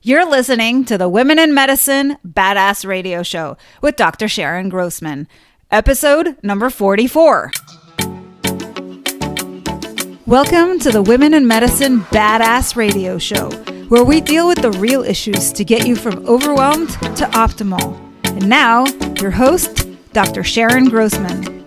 You're listening to the Women in Medicine Badass Radio Show with Dr. Sharon Grossman, episode number 44. Welcome to the Women in Medicine Badass Radio Show, where we deal with the real issues to get you from overwhelmed to optimal. And now, your host, Dr. Sharon Grossman.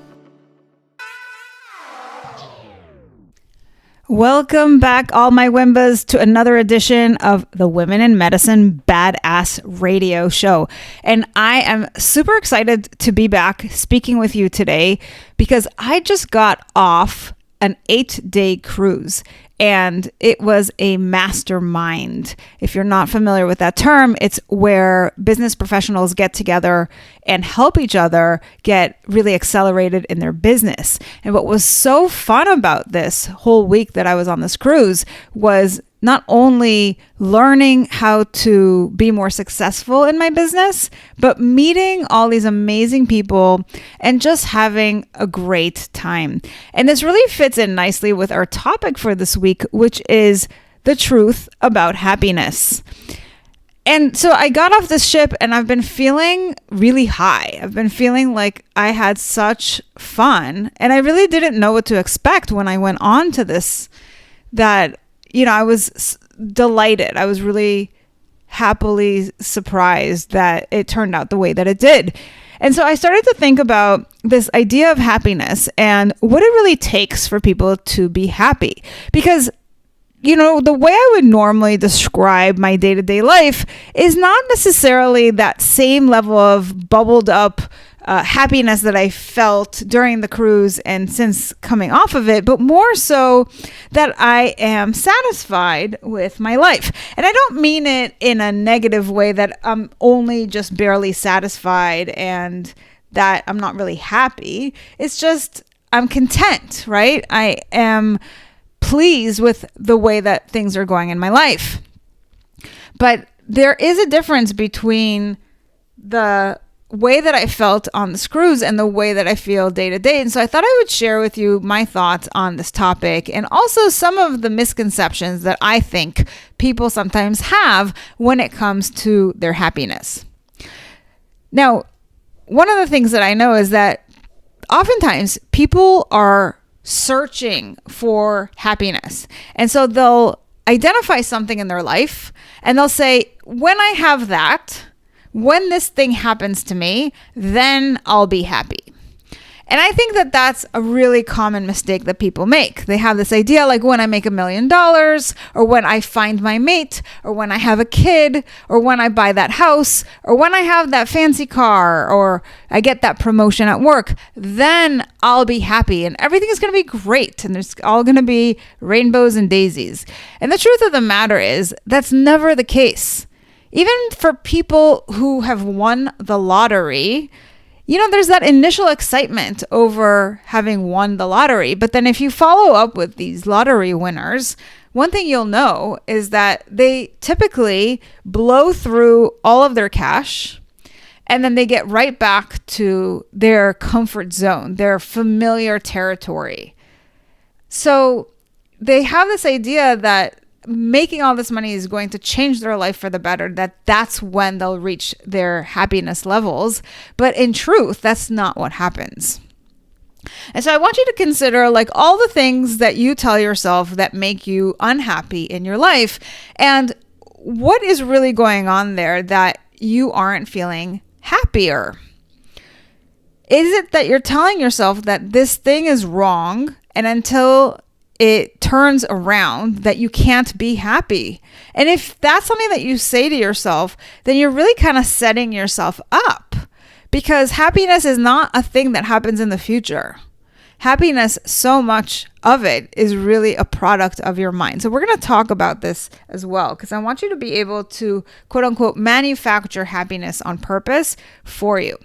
Welcome back, all my Wimbas, to another edition of the Women in Medicine Badass Radio Show. And I am super excited to be back speaking with you today because I just got off an 8-day cruise and it was a mastermind. If you're not familiar with that term, it's where business professionals get together and help each other get really accelerated in their business. And what was so fun about this whole week that I was on this cruise was not only learning how to be more successful in my business, but meeting all these amazing people and just having a great time. And this really fits in nicely with our topic for this week, which is the truth about happiness. And so I got off this ship and I've been feeling really high. I've been feeling like I had such fun and I really didn't know what to expect when I went on to this, that I was delighted. I was really happily surprised that it turned out the way that it did. And so I started to think about this idea of happiness and what it really takes for people to be happy. Because, the way I would normally describe my day-to-day life is not necessarily that same level of bubbled up happiness that I felt during the cruise and since coming off of it, but more so that I am satisfied with my life. And I don't mean it in a negative way that I'm only just barely satisfied and that I'm not really happy. It's just I'm content, right? I am pleased with the way that things are going in my life. But there is a difference between the way that I felt on this cruise and the way that I feel day to day. And so I thought I would share with you my thoughts on this topic and also some of the misconceptions that I think people sometimes have when it comes to their happiness. Now, one of the things that I know is that oftentimes people are searching for happiness. And so they'll identify something in their life and they'll say, when I have that, when this thing happens to me, then I'll be happy. And I think that that's a really common mistake that people make. They have this idea like when I make $1 million, or when I find my mate, or when I have a kid, or when I buy that house, or when I have that fancy car, or I get that promotion at work, then I'll be happy and everything is going to be great and there's all going to be rainbows and daisies. And the truth of the matter is that's never the case. Even for people who have won the lottery, there's that initial excitement over having won the lottery. But then if you follow up with these lottery winners, one thing you'll know is that they typically blow through all of their cash and then they get right back to their comfort zone, their familiar territory. So they have this idea that making all this money is going to change their life for the better, that's when they'll reach their happiness levels. But in truth, that's not what happens. And so I want you to consider all the things that you tell yourself that make you unhappy in your life and what is really going on there that you aren't feeling happier. Is it that you're telling yourself that this thing is wrong and until it turns around that you can't be happy? And if that's something that you say to yourself, then you're really kind of setting yourself up, because happiness is not a thing that happens in the future. Happiness, so much of it is really a product of your mind. So we're going to talk about this as well, because I want you to be able to, quote unquote, manufacture happiness on purpose for you.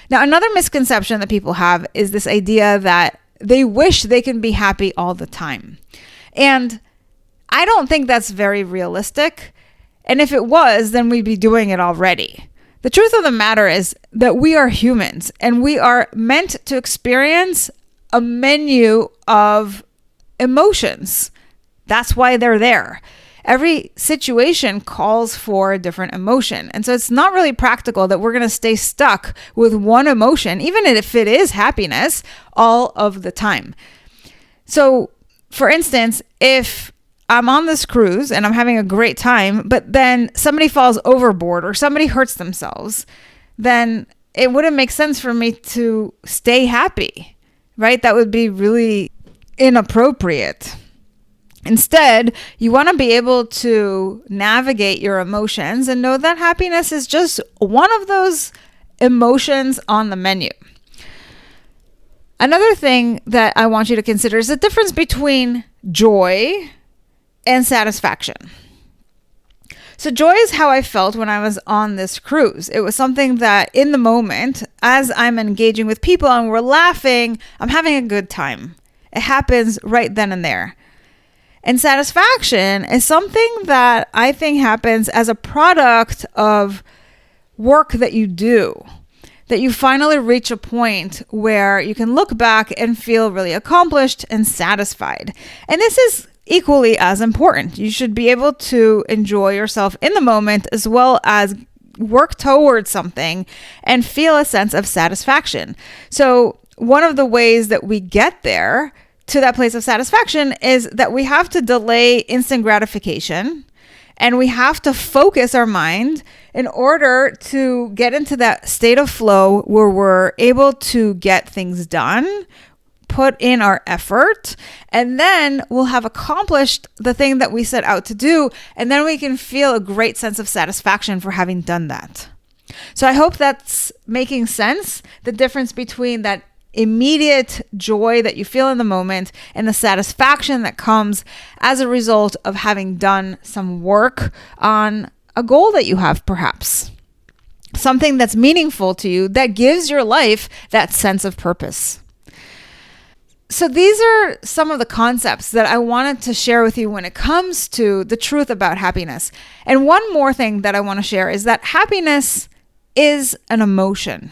Now, another misconception that people have is this idea that they wish they can be happy all the time. And I don't think that's very realistic. And if it was, then we'd be doing it already. The truth of the matter is that we are humans and we are meant to experience a menu of emotions. That's why they're there. every situation calls for a different emotion. And so it's not really practical that we're going to stay stuck with one emotion, even if it is happiness, all of the time. So for instance, if I'm on this cruise and I'm having a great time, but then somebody falls overboard or somebody hurts themselves, then it wouldn't make sense for me to stay happy, right? That would be really inappropriate. Instead, you want to be able to navigate your emotions and know that happiness is just one of those emotions on the menu. Another thing that I want you to consider is the difference between joy and satisfaction. So joy is how I felt when I was on this cruise. It was something that in the moment, as I'm engaging with people and we're laughing, I'm having a good time. It happens right then and there. And satisfaction is something that I think happens as a product of work that you do, that you finally reach a point where you can look back and feel really accomplished and satisfied. And this is equally as important. You should be able to enjoy yourself in the moment as well as work towards something and feel a sense of satisfaction. So one of the ways that we get there to that place of satisfaction is that we have to delay instant gratification and we have to focus our mind in order to get into that state of flow where we're able to get things done, put in our effort, and then we'll have accomplished the thing that we set out to do, and then we can feel a great sense of satisfaction for having done that. So I hope that's making sense, the difference between that immediate joy that you feel in the moment and the satisfaction that comes as a result of having done some work on a goal that you have, perhaps something that's meaningful to you that gives your life that sense of purpose. So these are some of the concepts that I wanted to share with you when it comes to the truth about happiness. And one more thing that I want to share is that happiness is an emotion.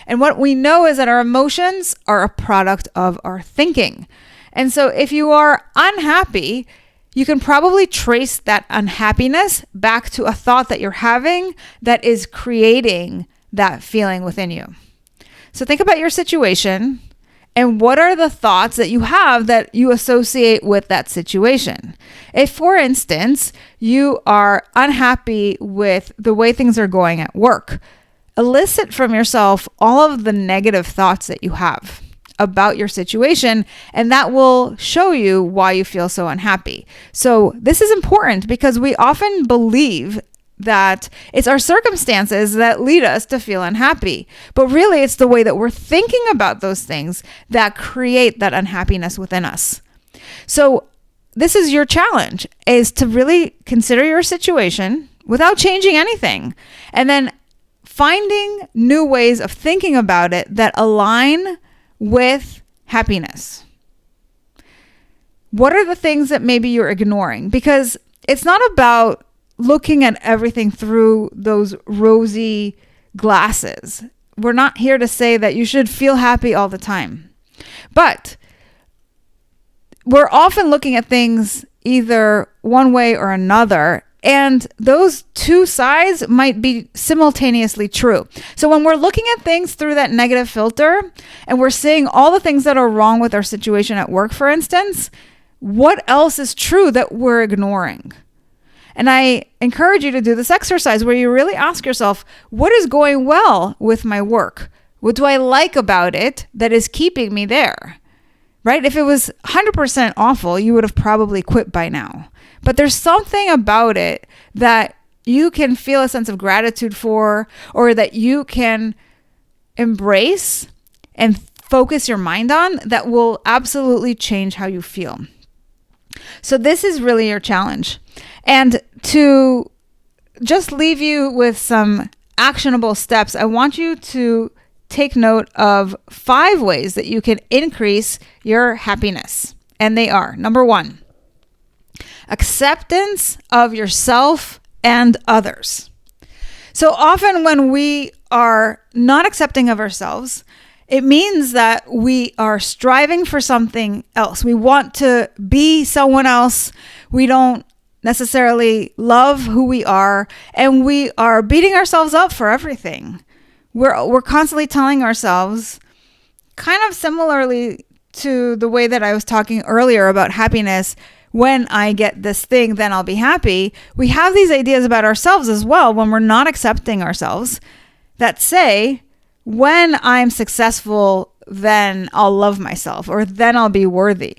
And what we know is that our emotions are a product of our thinking. And so if you are unhappy, you can probably trace that unhappiness back to a thought that you're having that is creating that feeling within you. So think about your situation and what are the thoughts that you have that you associate with that situation. If, for instance, you are unhappy with the way things are going at work, elicit from yourself all of the negative thoughts that you have about your situation, and that will show you why you feel so unhappy. So this is important because we often believe that it's our circumstances that lead us to feel unhappy, but really it's the way that we're thinking about those things that create that unhappiness within us. So this is your challenge, is to really consider your situation without changing anything, and then finding new ways of thinking about it that align with happiness. What are the things that maybe you're ignoring? Because it's not about looking at everything through those rosy glasses. We're not here to say that you should feel happy all the time. But we're often looking at things either one way or another, and those two sides might be simultaneously true. So when we're looking at things through that negative filter and we're seeing all the things that are wrong with our situation at work, for instance, what else is true that we're ignoring? And I encourage you to do this exercise where you really ask yourself, what is going well with my work? What do I like about it that is keeping me there? Right? If it was 100% awful, you would have probably quit by now. But there's something about it that you can feel a sense of gratitude for, or that you can embrace and focus your mind on, that will absolutely change how you feel. So this is really your challenge. And to just leave you with some actionable steps, I want you to take note of 5 ways that you can increase your happiness. And they are, number 1, acceptance of yourself and others. So often when we are not accepting of ourselves, it means that we are striving for something else. We want to be someone else. We don't necessarily love who we are, and we are beating ourselves up for everything. We're constantly telling ourselves, kind of similarly to the way that I was talking earlier about happiness, when I get this thing, then I'll be happy. We have these ideas about ourselves as well when we're not accepting ourselves that say, when I'm successful, then I'll love myself, or then I'll be worthy.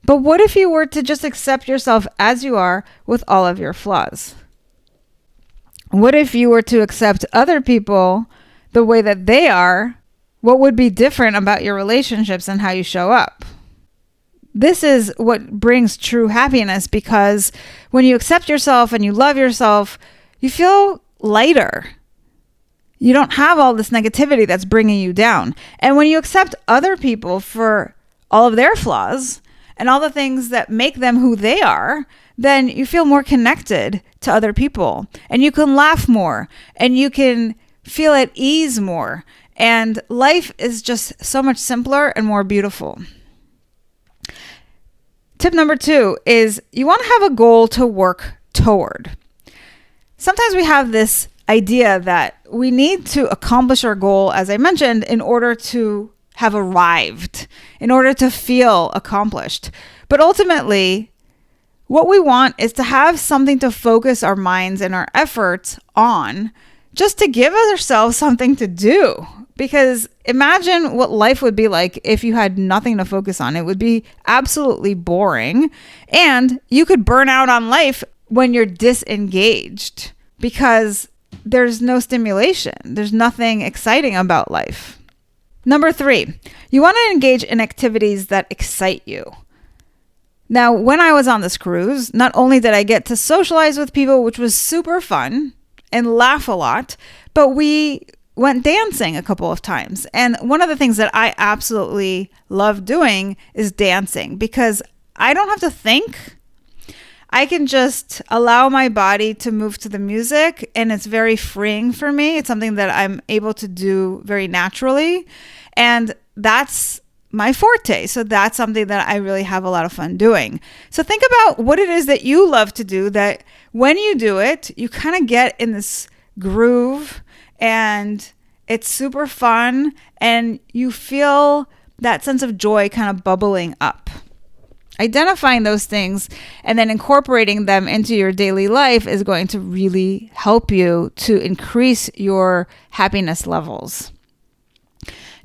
But what if you were to just accept yourself as you are with all of your flaws? What if you were to accept other people the way that they are? What would be different about your relationships and how you show up? This is what brings true happiness, because when you accept yourself and you love yourself, you feel lighter. You don't have all this negativity that's bringing you down. And when you accept other people for all of their flaws and all the things that make them who they are, then you feel more connected to other people, and you can laugh more, and you can feel at ease more. And life is just so much simpler and more beautiful. Tip number 2 is you want to have a goal to work toward. Sometimes we have this idea that we need to accomplish our goal, as I mentioned, in order to have arrived, in order to feel accomplished. But ultimately, what we want is to have something to focus our minds and our efforts on, just to give ourselves something to do. Because imagine what life would be like if you had nothing to focus on. It would be absolutely boring, and you could burn out on life when you're disengaged because there's no stimulation. There's nothing exciting about life. Number 3, you want to engage in activities that excite you. Now, when I was on this cruise, not only did I get to socialize with people, which was super fun, and laugh a lot, but we went dancing a couple of times. And one of the things that I absolutely love doing is dancing, because I don't have to think. I can just allow my body to move to the music, and it's very freeing for me. It's something that I'm able to do very naturally, and that's my forte. So that's something that I really have a lot of fun doing. So think about what it is that you love to do, that when you do it, you kind of get in this groove, and it's super fun, and you feel that sense of joy kind of bubbling up. Identifying those things and then incorporating them into your daily life is going to really help you to increase your happiness levels.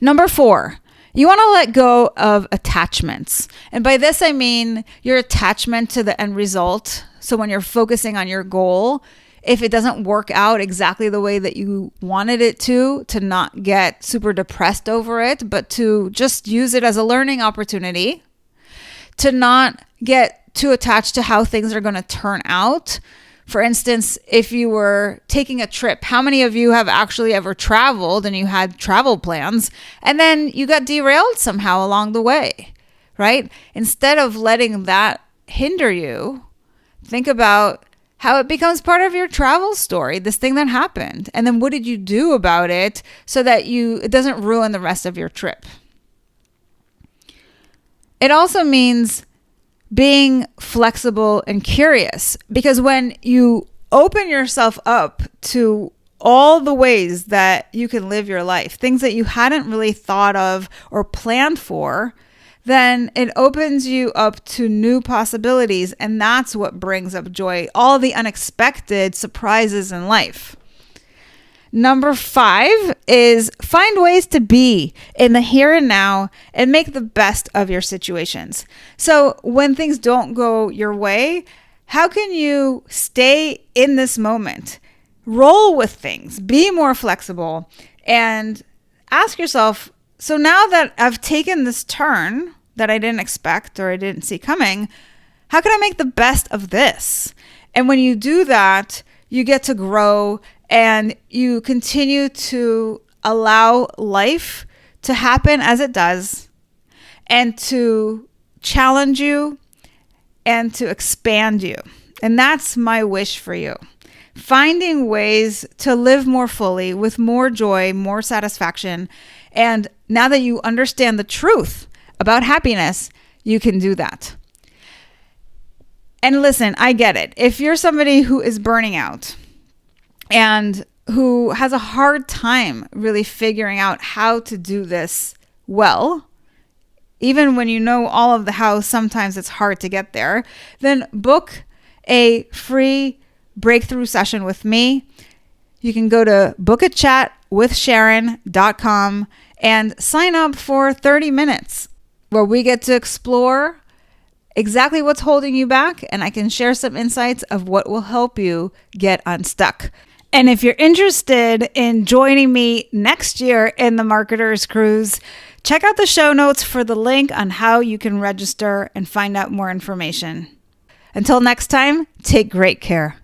Number 4, you want to let go of attachments. And by this, I mean your attachment to the end result. So when you're focusing on your goal, if it doesn't work out exactly the way that you wanted it to not get super depressed over it, but to just use it as a learning opportunity, to not get too attached to how things are going to turn out. For instance, if you were taking a trip, how many of you have actually ever traveled and you had travel plans and then you got derailed somehow along the way, right? Instead of letting that hinder you, think about how it becomes part of your travel story, this thing that happened. And then what did you do about it so that it doesn't ruin the rest of your trip? It also means being flexible and curious, because when you open yourself up to all the ways that you can live your life, things that you hadn't really thought of or planned for, then it opens you up to new possibilities. And that's what brings up joy, all the unexpected surprises in life. Number 5 is find ways to be in the here and now and make the best of your situations. So when things don't go your way, how can you stay in this moment? Roll with things, be more flexible, and ask yourself, so now that I've taken this turn that I didn't expect or I didn't see coming, how can I make the best of this? And when you do that, you get to grow and you continue to allow life to happen as it does and to challenge you and to expand you. And that's my wish for you. Finding ways to live more fully with more joy, more satisfaction. And now that you understand the truth about happiness, you can do that. And listen, I get it. If you're somebody who is burning out and who has a hard time really figuring out how to do this well, even when you know all of the how, sometimes it's hard to get there, then book a free breakthrough session with me. You can go to bookachatwithsharon.com and sign up for 30 minutes where we get to explore exactly what's holding you back, and I can share some insights of what will help you get unstuck. And if you're interested in joining me next year in the Marketer's Cruise, check out the show notes for the link on how you can register and find out more information. Until next time, take great care.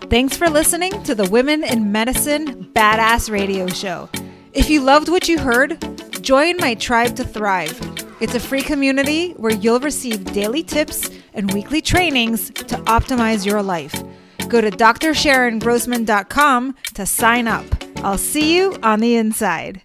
Thanks for listening to the Women in Medicine Badass Radio Show. If you loved what you heard, join my Tribe to Thrive. It's a free community where you'll receive daily tips and weekly trainings to optimize your life. Go to drsharongrossman.com to sign up. I'll see you on the inside.